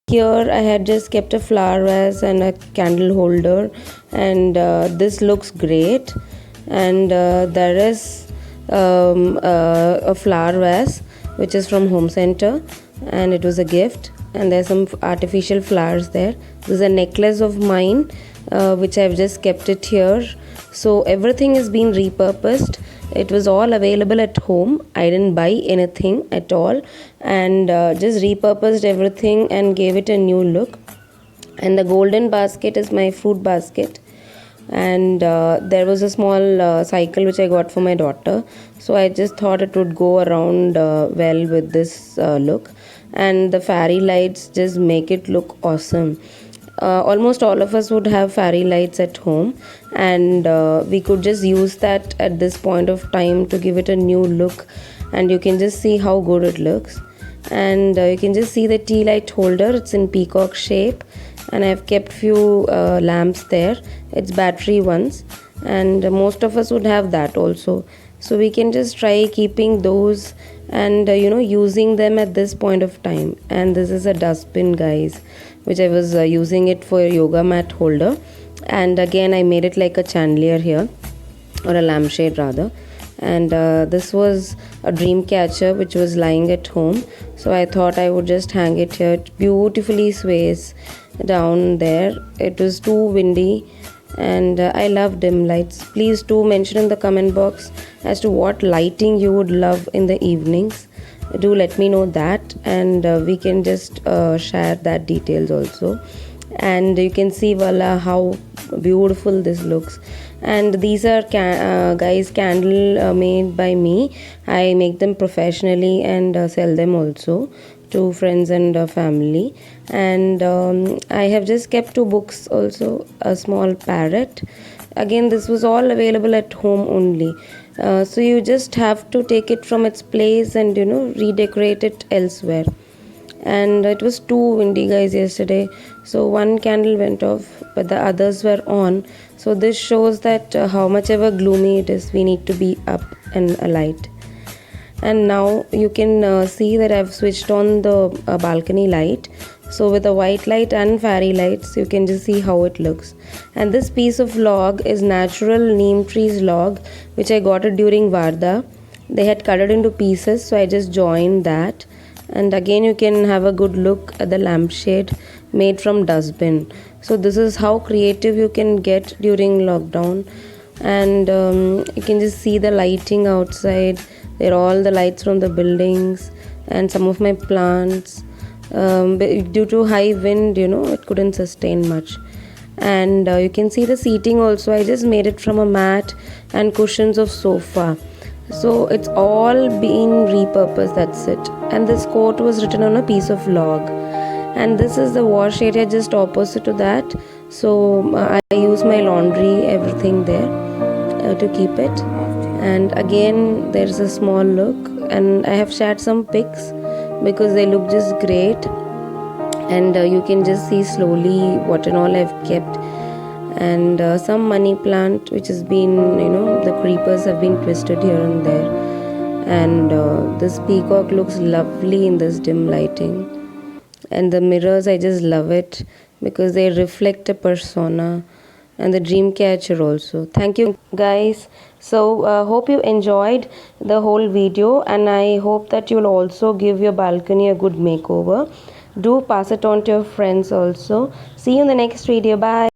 Here I had just kept a flower vase and a candle holder, and this looks great. And there is a flower vase which is from home center, and it was a gift. And there's some artificial flowers there. This is a necklace of mine, which I've just kept it here. So everything is being repurposed. It was all available at home. I didn't buy anything at all, and just repurposed everything and gave it a new look. And the golden basket is my fruit basket. And there was a small cycle which I got for my daughter, so I just thought it would go around well with this look. And the fairy lights just make it look awesome. Almost all of us would have fairy lights at home, and we could just use that at this point of time to give it a new look. And you can just see how good it looks. And you can just see the tea light holder. It's in peacock shape, and I've kept few lamps there. It's battery ones, and most of us would have that also. So we can just try keeping those and using them at this point of time. And this is a dustbin, guys, which I was using it for a yoga mat holder. And again, I made it like a chandelier here, or a lampshade rather. And this was a dream catcher which was lying at home, so I thought I would just hang it here. It beautifully sways down there. It was too windy, and I love dim lights. Please do mention in the comment box as to what lighting you would love in the evenings. Do let me know that, and we can just share that details also. And you can see, voila, how beautiful this looks. And these are guys, candle made by me. I make them professionally and sell them also to friends and family. And I have just kept two books also, a small parrot. Again, this was all available at home only. So you just have to take it from its place and redecorate it elsewhere. And it was too windy, guys, yesterday, so one candle went off but the others were on. So this shows that how much ever gloomy it is, we need to be up and alight. And now you can see that I've switched on the balcony light. So with a white light and fairy lights, you can just see how it looks. And this piece of log is natural neem trees log, which I got it during Varda. They had cut it into pieces, so I just joined that. And again, you can have a good look at the lampshade made from dustbin. So this is how creative you can get during lockdown. And you can just see the lighting outside. There are all the lights from the buildings and some of my plants. Due to high wind, it couldn't sustain much. And you can see the seating also. I just made it from a mat and cushions of sofa. So it's all been repurposed, that's it. And this quote was written on a piece of log. And this is the wash area just opposite to that. So I use my laundry, everything there to keep it. And again, there's a small look, and I have shared some pics because they look just great. And you can just see slowly what and all I've kept. And some money plant which has been, the creepers have been twisted here and there. And this peacock looks lovely in this dim lighting. And the mirrors, I just love it because they reflect a persona. And the dream catcher also. Thank you, guys. So hope you enjoyed the whole video, and I hope that you'll also give your balcony a good makeover. Do pass it on to your friends also. See you in the next video. Bye.